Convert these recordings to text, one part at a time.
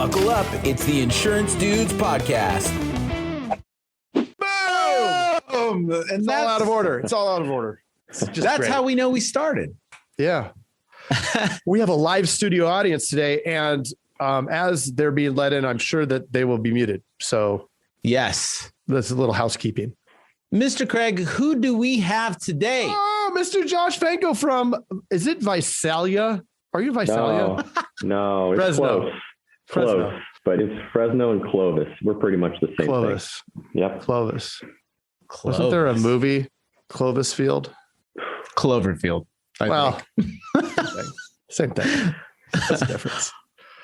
Buckle up. It's the Insurance Dudes Podcast. Boom! And it's all out of order. It's all out of order. That's great. How we know we started. Yeah. We have a live studio audience today, and as they're being let in, I'm sure that they will be muted. So yes, that's a little housekeeping. Mr. Craig, who do we have today? Oh, Mr. Josh Phanco from, is it Visalia? Are you Visalia? No, it's Fresno. Close, but it's Fresno and Clovis. We're pretty much the same Clovis. thing. Yep. Clovis. Wasn't there a movie, Clovis Field? Cloverfield. Same thing. That's the difference.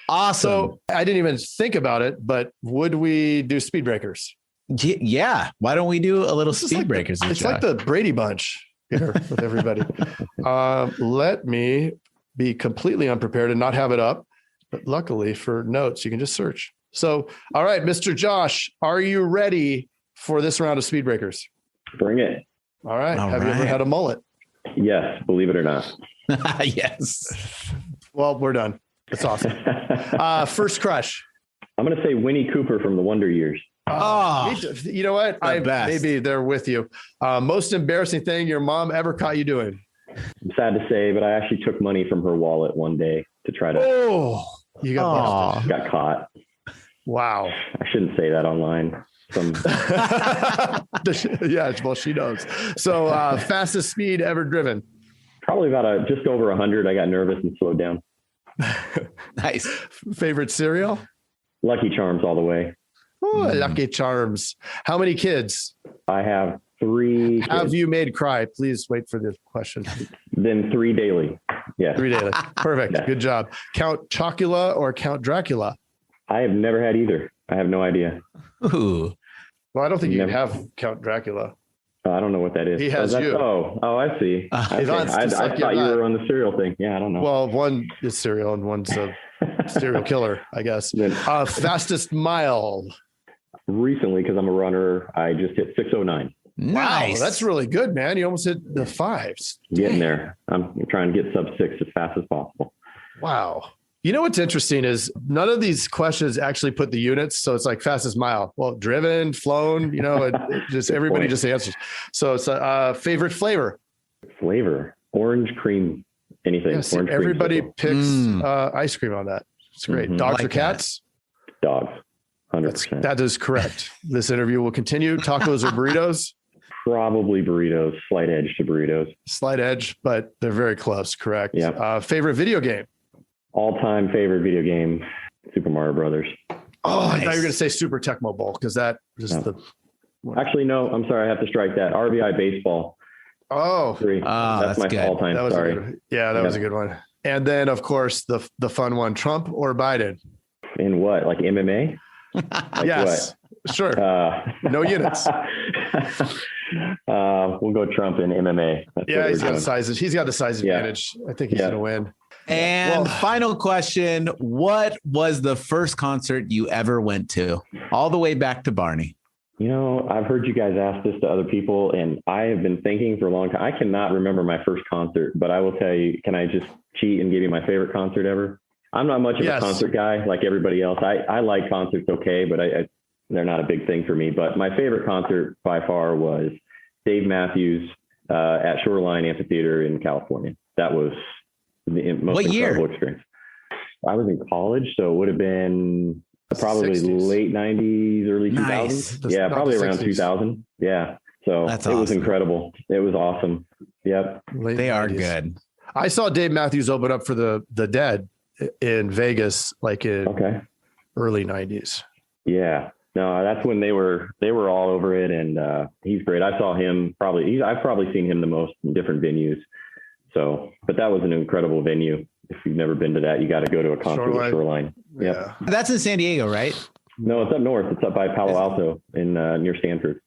Awesome. So I didn't even think about it, but would we do speed breakers? Yeah. Why don't we do a little speed breakers? It's like the Brady Bunch here with everybody. Let me be completely unprepared and not have it up. But luckily for notes, you can just search. So, all right, Mr. Josh, are you ready for this round of speed breakers? Bring it. All right. Have you ever had a mullet? Yes, believe it or not. Yes. Well, we're done. That's awesome. First crush. I'm going to say Winnie Cooper from the Wonder Years. Oh, you know what? Maybe they're with you. Most embarrassing thing your mom ever caught you doing? I'm sad to say, but I actually took money from her wallet one day to try to. Oh, you got busted. Got caught. Wow. I shouldn't say that online. Yeah, well, she knows. So fastest speed ever driven? Probably about just over 100. I got nervous and slowed down. Nice. Favorite cereal? Lucky Charms all the way. Oh, Lucky Charms. How many kids? I have 3 kids. Have you made cry? Please wait for this question. Then 3 daily. Yeah. 3 daily. Perfect. Yeah. Good job. Count Chocula or Count Dracula? I have never had either. I have no idea. Ooh. Well, I don't think you have Count Dracula. I don't know what that is. He has you. Oh, I see. Okay. I thought you were on the cereal thing. Yeah, I don't know. Well, one is cereal and one's a serial killer, I guess. Fastest mile. Recently, because I'm a runner, I just hit 6:09. Nice. Wow, that's really good, man. You almost hit the 5s. Getting there. I'm trying to get sub 6 as fast as possible. Wow. You know what's interesting is none of these questions actually put the units. So it's like fastest mile. Well, driven, flown, it just everybody just answers. So it's favorite flavor. Flavor. Orange cream, anything. Yes, orange everybody cream picks ice cream on that. It's great. Mm-hmm. Dogs or cats? That. Dogs. 100%. That is correct. This interview will continue. Tacos or burritos? Probably burritos. Slight edge to burritos. Slight edge, but they're very close. Correct. Yeah. Favorite video game? All-time favorite video game, Super Mario Brothers. Oh, nice. I thought you were going to say Super Tecmo Bowl because that is the. Actually, no. I'm sorry. I have to strike that. RBI baseball. Oh, 3. That's my all-time. That was sorry. That was a good one. And then, of course, the fun one: Trump or Biden? In what? Like MMA? Yes. What? Sure. No units. We'll go Trump in MMA. He's got the size advantage. I think he's going to win. And final question, what was the first concert you ever went to? All the way back to Barney. I've heard you guys ask this to other people, and I have been thinking for a long time. I cannot remember my first concert, but I will tell you, can I just cheat and give you my favorite concert ever? I'm not much of a concert guy like everybody else. I like concerts okay, but they're not a big thing for me. But my favorite concert by far was Dave Matthews at Shoreline Amphitheater in California. That was the most incredible experience. I was in college, so it would have been probably 60s. Late 90s, early 2000s. Yeah, probably around 2000. Yeah. So it was incredible. It was awesome. Yep. They are good. I saw Dave Matthews open up for the Dead in Vegas, like in early 90s. Yeah. No, that's when they were all over it. And he's great. I saw him I've probably seen him the most in different venues. So, but that was an incredible venue. If you've never been to that, you got to go to a concert at Shoreline. Yep. Yeah. That's in San Diego, right? No, it's up north. It's up by Palo Alto in near Stanford.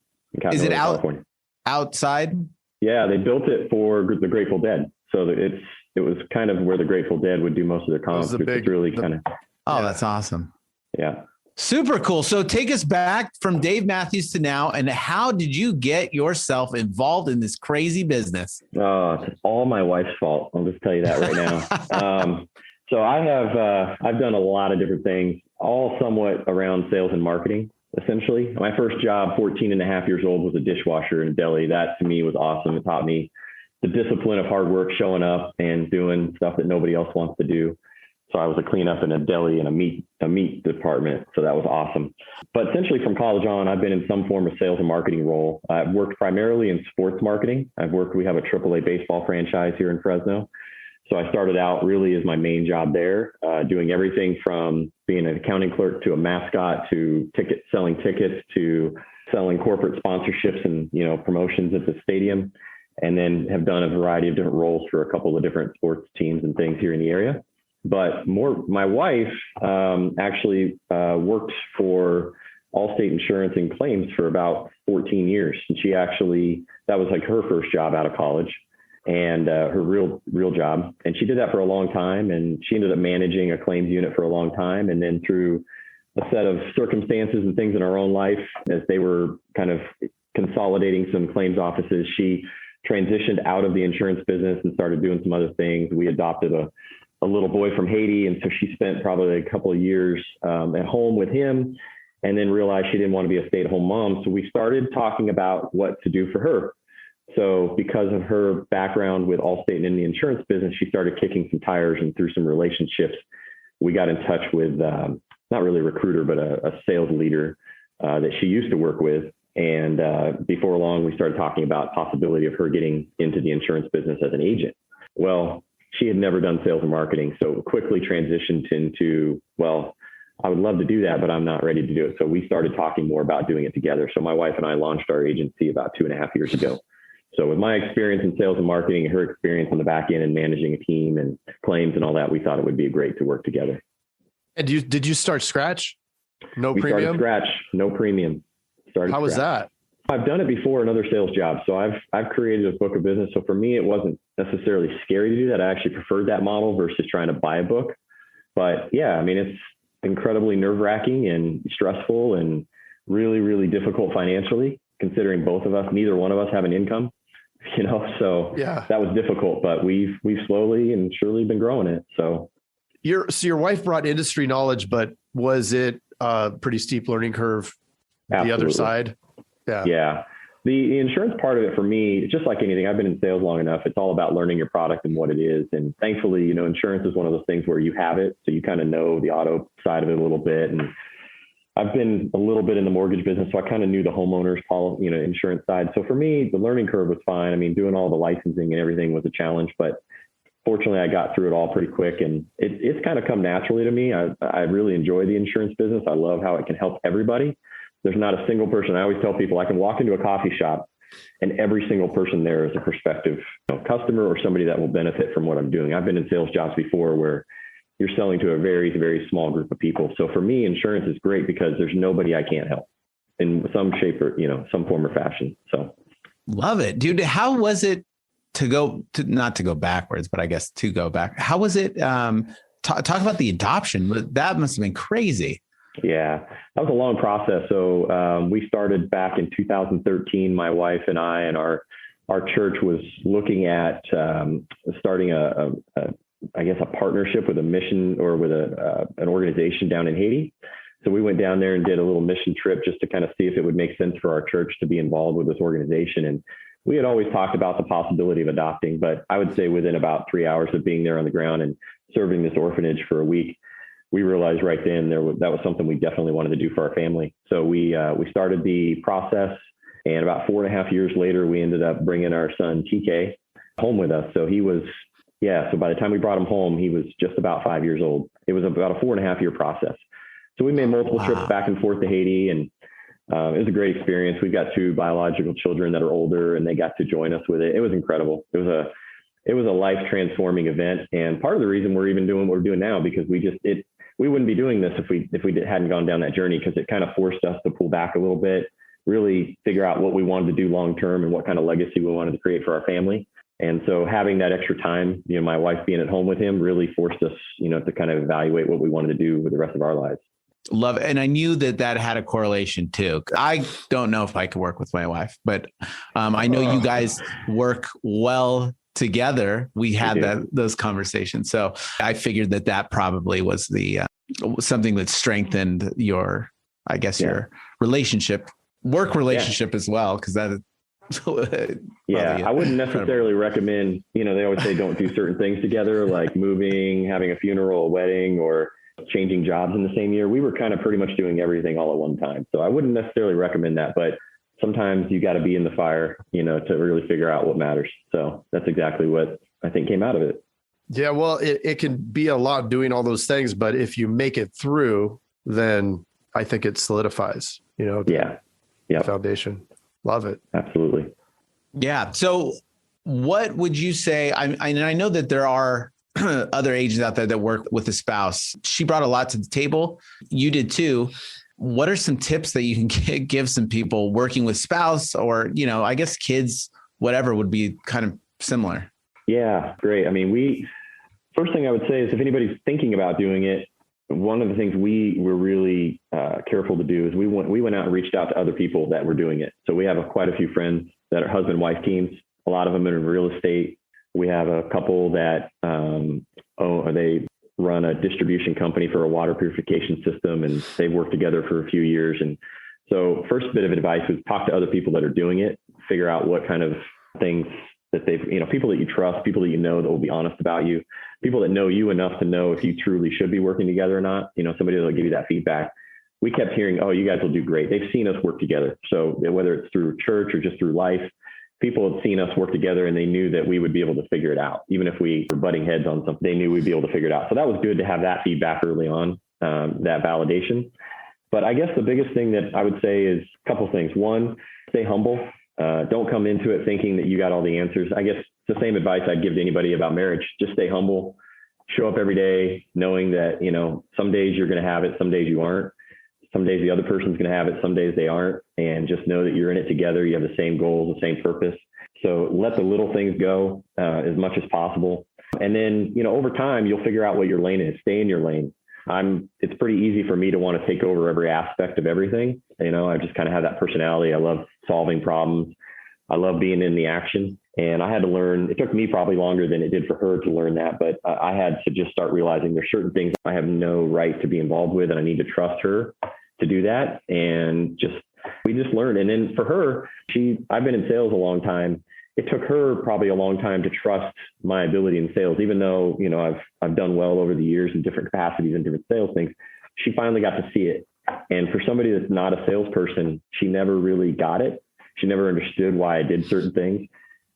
Is it California. Outside? Yeah, they built it for the Grateful Dead. So it was kind of where the Grateful Dead would do most of their concerts. That's awesome. Yeah. Super cool. So take us back from Dave Matthews to now, and how did you get yourself involved in this crazy business? It's all my wife's fault. I'll just tell you that right now. So I've done a lot of different things. all somewhat around sales and marketing. Essentially, my first job, 14 and a half years old, was a dishwasher in a deli. That to me was awesome. It taught me the discipline of hard work, showing up and doing stuff that nobody else wants to do. So I was a cleanup in a deli and a meat department. So that was awesome. But essentially from college on, I've been in some form of sales and marketing role. I've worked primarily in sports marketing. We have a AAA baseball franchise here in Fresno. So I started out really as my main job there, doing everything from being an accounting clerk to a mascot to selling tickets to selling corporate sponsorships and, promotions at the stadium, and then have done a variety of different roles for a couple of different sports teams and things here in the area. But my wife actually worked for Allstate Insurance and Claims for about 14 years. And that was like her first job out of college. And her real job. And she did that for a long time. And she ended up managing a claims unit for a long time. And then through a set of circumstances and things in our own life, as they were kind of consolidating some claims offices, she transitioned out of the insurance business and started doing some other things. We adopted a little boy from Haiti. And so she spent probably a couple of years at home with him, and then realized she didn't want to be a stay-at-home mom. So we started talking about what to do for her. So because of her background with Allstate and in the insurance business, she started kicking some tires, and through some relationships, we got in touch with not really a recruiter, but a sales leader that she used to work with. And before long, we started talking about possibility of her getting into the insurance business as an agent. Well, she had never done sales and marketing, so quickly transitioned into, well, I would love to do that, but I'm not ready to do it. So we started talking more about doing it together. So my wife and I launched our agency about 2.5 years ago. So with my experience in sales and marketing and her experience on the back end and managing a team and claims and all that, we thought it would be great to work together. And did you start scratch? No we premium? Started scratch, no premium. How was that? I've done it before in other sales jobs. So I've created a book of business. So for me, it wasn't necessarily scary to do that. I actually preferred that model versus trying to buy a book. But yeah, I mean, it's incredibly nerve-wracking and stressful and really, really difficult financially, considering both of us, neither one of us have an income. So yeah, that was difficult, but we've slowly and surely been growing it. So your wife brought industry knowledge, but was it a pretty steep learning curve? Absolutely. The other side? Yeah. The insurance part of it for me, just like anything, I've been in sales long enough. It's all about learning your product and what it is. And thankfully, insurance is one of those things where you have it. So you kind of know the auto side of it a little bit. And I've been a little bit in the mortgage business, so I kind of knew the homeowners, insurance side. So for me, the learning curve was fine. I mean, doing all the licensing and everything was a challenge, but fortunately, I got through it all pretty quick, and it's kind of come naturally to me. I really enjoy the insurance business. I love how it can help everybody. There's not a single person. I always tell people I can walk into a coffee shop, and every single person there is a prospective customer or somebody that will benefit from what I'm doing. I've been in sales jobs before where you're selling to a very, very small group of people. So for me, insurance is great because there's nobody I can't help in some shape or, some form or fashion. So love it, dude. How was it not to go backwards, but I guess to go back? How was it? Talk about the adoption. That must have been crazy. Yeah, that was a long process. So we started back in 2013, my wife and I, and our church was looking at starting a partnership with a mission or with an organization down in Haiti. So we went down there and did a little mission trip just to kind of see if it would make sense for our church to be involved with this organization. And we had always talked about the possibility of adopting, but I would say within about 3 hours of being there on the ground and serving this orphanage for a week, we realized right then that was something we definitely wanted to do for our family. So we started the process, and about 4.5 years later, we ended up bringing our son TK home with us. So so by the time we brought him home, he was just about 5 years old. It was about a 4.5 year process. So we made multiple trips back and forth to Haiti, and it was a great experience. We've got 2 biological children that are older, and they got to join us with it. It was incredible. It was a life transforming event. And part of the reason we're even doing what we're doing now, because we wouldn't be doing this if we hadn't gone down that journey, because it kind of forced us to pull back a little bit, really figure out what we wanted to do long-term and what kind of legacy we wanted to create for our family. And so having that extra time, my wife being at home with him really forced us, to kind of evaluate what we wanted to do with the rest of our lives. Love it. And I knew that had a correlation too. I don't know if I could work with my wife, but I know you guys work well together. We had those conversations. So I figured that probably was the something that strengthened your, I guess, your work relationship as well. Cause that, I wouldn't necessarily recommend, they always say don't do certain things together, like moving, having a funeral, a wedding, or changing jobs in the same year. We were kind of pretty much doing everything all at one time. So I wouldn't necessarily recommend that, but sometimes you got to be in the fire, to really figure out what matters. So that's exactly what I think came out of it. Yeah. Well, it can be a lot doing all those things, but if you make it through, then I think it solidifies, the foundation. Love it. Absolutely. Yeah. So what would you say? I know that there are other agents out there that work with a spouse. She brought a lot to the table. You did too. What are some tips that you can give some people working with spouse or, I guess kids, whatever would be kind of similar? Yeah, great. I mean, first thing I would say is if anybody's thinking about doing it, one of the things we were really careful to do is we went out and reached out to other people that were doing it. So we have quite a few friends that are husband-wife teams. A lot of them are in real estate. We have a couple that they run a distribution company for a water purification system, and they've worked together for a few years. And so first bit of advice was talk to other people that are doing it, figure out what kind of things that they've, people that you trust, people that that will be honest about you, people that know you enough to know if you truly should be working together or not, somebody that'll give you that feedback. We kept hearing, oh, you guys will do great. They've seen us work together. So whether it's through church or just through life, people had seen us work together and they knew that we would be able to figure it out. Even if we were butting heads on something, they knew we'd be able to figure it out. So that was good to have that feedback early on, that validation. But I guess the biggest thing that I would say is a couple of things. One, stay humble. Don't come into it thinking that you got all the answers. I guess it's the same advice I'd give to anybody about marriage. Just stay humble, show up every day, knowing that, some days you're going to have it, some days you aren't. Some days the other person's going to have it, some days they aren't. And just know that you're in it together. You have the same goals, the same purpose. So let the little things go as much as possible. And then, over time, you'll figure out what your lane is. Stay in your lane. It's pretty easy for me to want to take over every aspect of everything. I just kind of have that personality. I love solving problems. I love being in the action. And I had to learn, it took me probably longer than it did for her to learn that, but I had to just start realizing there's certain things I have no right to be involved with, and I need to trust her to do that. And we just learned. And then for her, I've been in sales a long time. It took her probably a long time to trust my ability in sales, even though, I've done well over the years in different capacities and different sales things. She finally got to see it. And for somebody that's not a salesperson, she never really got it. She never understood why I did certain things.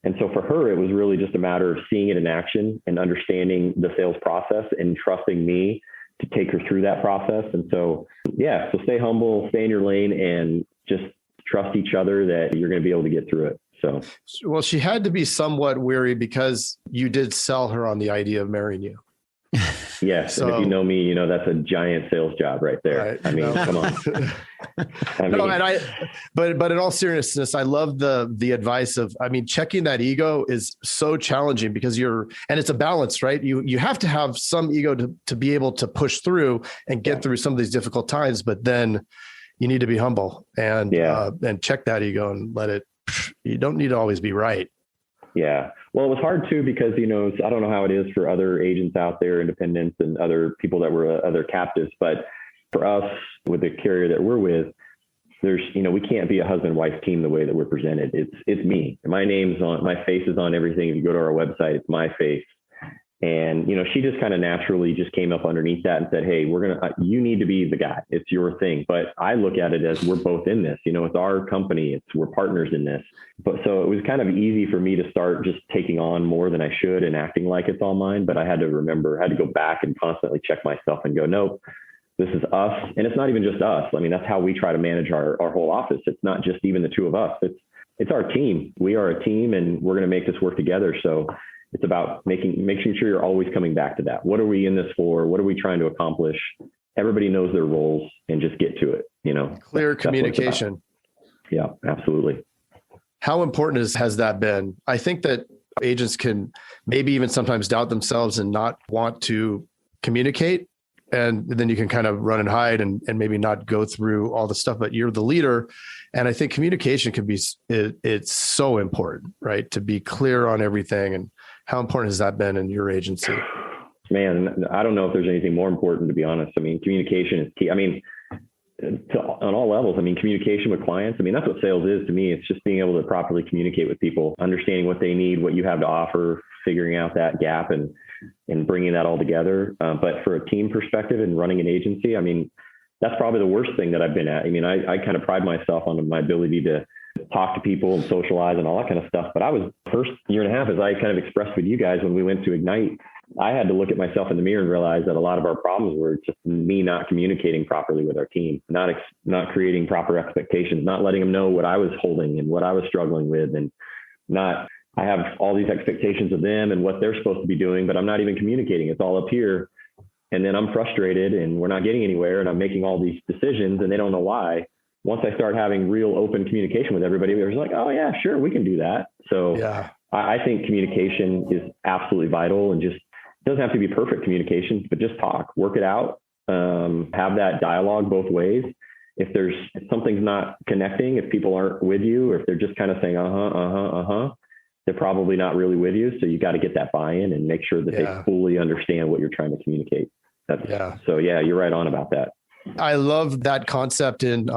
And so for her, it was really just a matter of seeing it in action and understanding the sales process and trusting me to take her through that process. And so, so stay humble, stay in your lane, and just trust each other that you're going to be able to get through it. So, well, she had to be somewhat weary because you did sell her on the idea of marrying you. Yes. So, and if you know me, that's a giant sales job right there. Right. I mean, come on. But in all seriousness, I love the advice of, checking that ego is so challenging because and it's a balance, right? You have to have some ego to be able to push through and get through some of these difficult times, but then you need to be humble and check that ego and you don't need to always be right. Yeah. Well, it was hard too, because, I don't know how it is for other agents out there, independents and other people that were other captives, but for us with the carrier that we're with, there's, we can't be a husband-wife team the way that we're presented. It's me. My my face is on everything. If you go to our website, it's my face. And, she just kind of naturally just came up underneath that and said, hey, you need to be the guy. It's your thing. But I look at it as we're both in this, it's our company. We're partners in this. But so it was kind of easy for me to start just taking on more than I should and acting like it's all mine. But I had to go back and constantly check myself and go, nope, this is us. And it's not even just us. That's how we try to manage our whole office. It's not just even the two of us. It's our team. We are a team, and we're going to make this work together. So it's about making sure you're always coming back to that. What are we in this for? What are we trying to accomplish? Everybody knows their roles, and just get to it. Clear communication. Yeah, absolutely. How important has that been? I think that agents can maybe even sometimes doubt themselves and not want to communicate. And then you can kind of run and hide and maybe not go through all the stuff, but you're the leader. And I think communication it's so important, right? To be clear on everything. And how important has that been in your agency? man, I don't know if there's anything more important, to be honest. I mean, communication is key. I mean, on all levels. I mean, communication with clients. I mean, that's what sales is to me. It's just being able to properly communicate with people, understanding what they need, what you have to offer, figuring out that gap and bringing that all together. But for a team perspective and running an agency, I mean, that's probably the worst thing that I've been at. I mean, I kind of pride myself on my ability to talk to people and socialize and all that kind of stuff. But I was first year and a half, as I kind of expressed with you guys when we went to Ignite, I had to look at myself in the mirror and realize that a lot of our problems were just me not communicating properly with our team, not creating proper expectations, not letting them know what I was holding and what I was struggling with, and I have all these expectations of them and what they're supposed to be doing, but I'm not even communicating. It's all up here. And then I'm frustrated and we're not getting anywhere and I'm making all these decisions and they don't know why. Once I start having real open communication with everybody, they're like, oh yeah, sure, we can do that. So yeah. I think communication is absolutely vital, and just it doesn't have to be perfect communication, but just talk, work it out, have that dialogue both ways. If something's not connecting, if people aren't with you, or if they're just kind of saying, they're probably not really with you. So you got to get that buy-in and make sure that they fully understand what you're trying to communicate. So you're right on about that. I love that concept in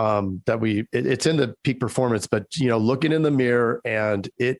it's in the peak performance, but looking in the mirror, and if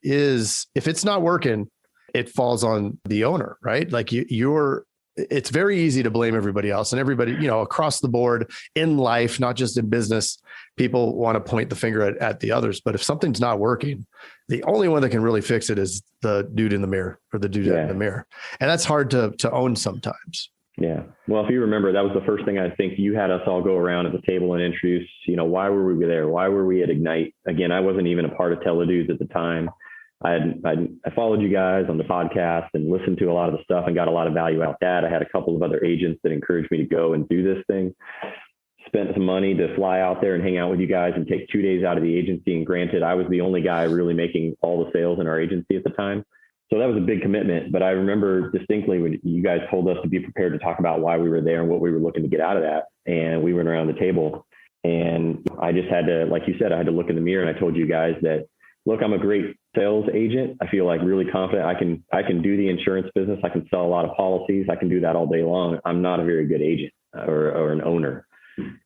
it's not working, it falls on the owner, right? Like it's very easy to blame everybody else, and everybody, across the board in life, not just in business, people want to point the finger at the others. But if something's not working, the only one that can really fix it is the dude in the mirror, or the dudette in the mirror. And that's hard to own sometimes. Yeah. Well, if you remember, that was the first thing I think you had us all go around at the table and introduce, why were we there? Why were we at Ignite? Again, I wasn't even a part of Teledudes at the time. I followed you guys on the podcast and listened to a lot of the stuff and got a lot of value out of that. I had a couple of other agents that encouraged me to go and do this thing. Spent some money to fly out there and hang out with you guys and take 2 days out of the agency. And granted, I was the only guy really making all the sales in our agency at the time. So that was a big commitment. But I remember distinctly when you guys told us to be prepared to talk about why we were there and what we were looking to get out of that. And we went around the table, and I just had to, like you said, I had to look in the mirror, and I told you guys that, look, I'm a great sales agent. I feel like really confident. I can do the insurance business. I can sell a lot of policies. I can do that all day long. I'm not a very good agent or an owner.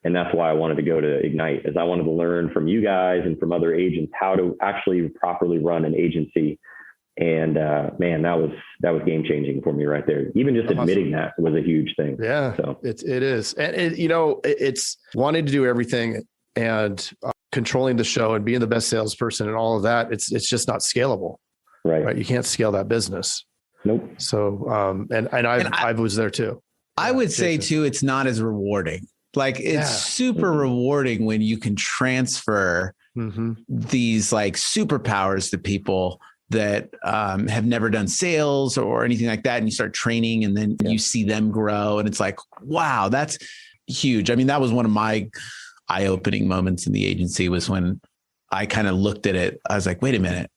And that's why I wanted to go to Ignite, is I wanted to learn from you guys and from other agents how to actually properly run an agency. And man, that was game changing for me right there. Even just admitting that was a huge thing. Yeah, so it is. And it's wanting to do everything and controlling the show and being the best salesperson and all of that. It's just not scalable. Right. You can't scale that business. Nope. So, I was there too. I would say too, it's not as rewarding. Like it's super rewarding when you can transfer these like superpowers to people that have never done sales or anything like that. And you start training, and then you see them grow, and it's like, wow, that's huge. I mean, that was one of my eye-opening moments in the agency, was when I kind of looked at it. I was like, wait a minute,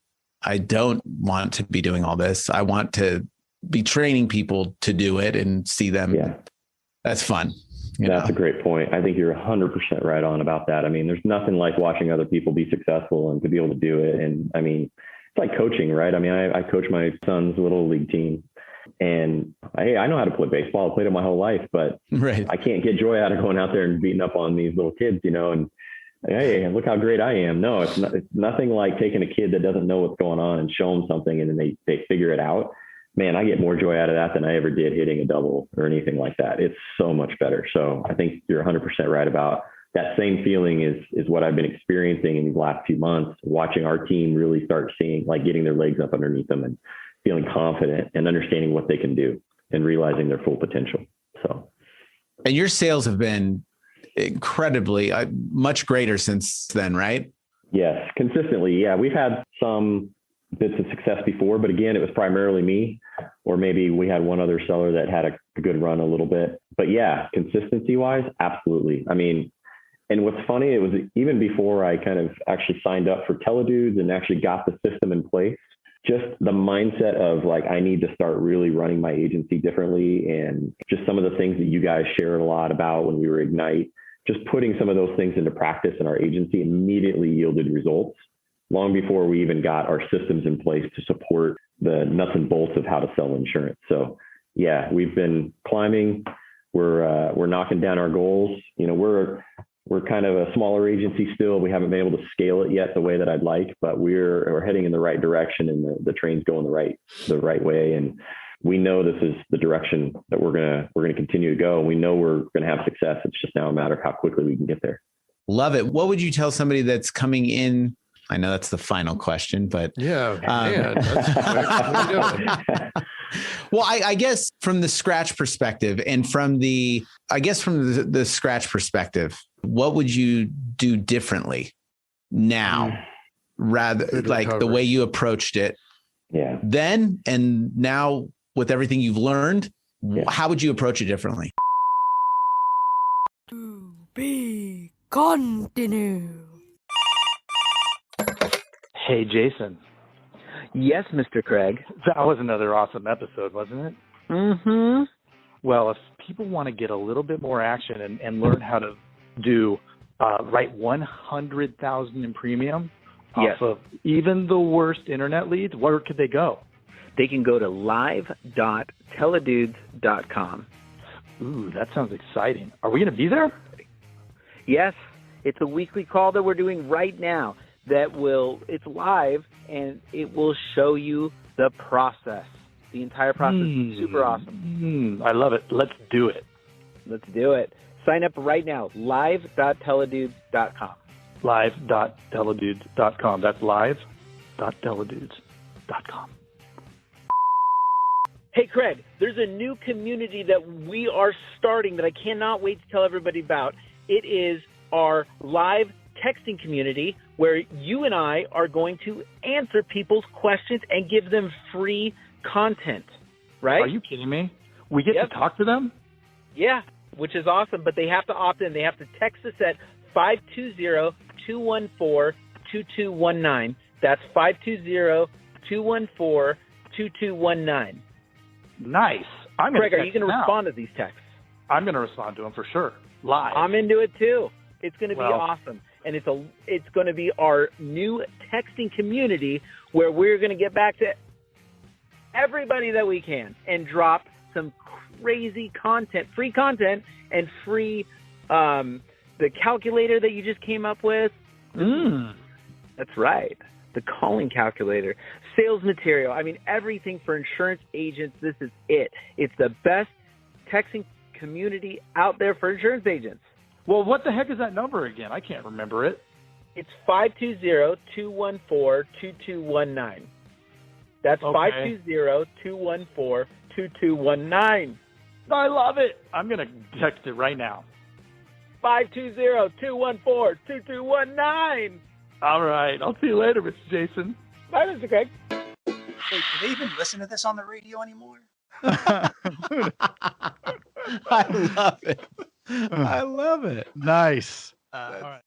I don't want to be doing all this. I want to be training people to do it and see them. Yeah. That's fun. That's a great point. I think you're 100% right on about that. I mean, there's nothing like watching other people be successful and to be able to do it. And I mean, it's like coaching, right? I mean, I coach my son's little league team, and I know how to play baseball. I played it my whole life, but I can't get joy out of going out there and beating up on these little kids, and hey, look how great I am. No, it's nothing like taking a kid that doesn't know what's going on and show them something, and then they figure it out. Man, I get more joy out of that than I ever did hitting a double or anything like that. It's so much better. So I think you're 100% right about that. Same feeling is what I've been experiencing in these last few months, watching our team really start seeing, like, getting their legs up underneath them and feeling confident and understanding what they can do and realizing their full potential. So, and your sales have been incredibly much greater since then, right? Yes, consistently. Yeah, we've had some bits of success before, but again, it was primarily me, or maybe we had one other seller that had a good run a little bit. But yeah, consistency wise, absolutely. I mean, and what's funny, it was even before I kind of actually signed up for Teledudes and actually got the system in place, just the mindset of like, I need to start really running my agency differently. And just some of the things that you guys shared a lot about when we were Ignite, just putting some of those things into practice in our agency immediately yielded results long before we even got our systems in place to support the nuts and bolts of how to sell insurance. So yeah, we've been climbing. We're knocking down our goals. You know, we're kind of a smaller agency still. We haven't been able to scale it yet the way that I'd like, but we're heading in the right direction, and the train's going the right way. And we know this is the direction that we're gonna continue to go. And we know we're gonna have success. It's just now a matter of how quickly we can get there. Love it. What would you tell somebody that's coming in? I know that's the final question, but yeah, man, what are you doing? Well, I guess from the scratch perspective, and from the scratch perspective, what would you do differently now, rather like the way you approached it? Yeah. Then and now, with everything you've learned, how would you approach it differently? To be continue. Hey, Jason. Yes, Mr. Craig. That was another awesome episode, wasn't it? Mm-hmm. Well, if people want to get a little bit more action and learn how to do write 100,000 in premium off of even the worst internet leads, where could they go? They can go to live.teledudes.com. Ooh, that sounds exciting. Are we going to be there? Yes. It's a weekly call that we're doing right now it's live, and it will show you the process. The entire process is super awesome. I love it. Let's do it. Let's do it. Sign up right now. Live.teledudes.com. Live.teledudes.com. That's live.teledudes.com. Hey, Craig, there's a new community that we are starting that I cannot wait to tell everybody about. It is our live texting community where you and I are going to answer people's questions and give them free content, right? Are you kidding me? We get to talk to them? Yeah, which is awesome, but they have to opt in. They have to text us at 520-214-2219. That's 520-214-2219. Nice. Craig, are you going to respond to these texts? I'm going to respond to them for sure. Live. I'm into it too. It's going to be awesome. And it's going to be our new texting community where we're going to get back to everybody that we can and drop some crazy content, free content, and free the calculator that you just came up with. That's right. The calling calculator, sales material. I mean, everything for insurance agents. This is it. It's the best texting community out there for insurance agents. Well, what the heck is that number again? I can't remember it. It's 520-214-2219. That's 520-214-2219. I love it. I'm going to text it right now. 520-214-2219. All right. I'll see you later, Mr. Jason. Bye, Mr. Craig. Wait, do they even listen to this on the radio anymore? I love it. I love it. Nice. All right.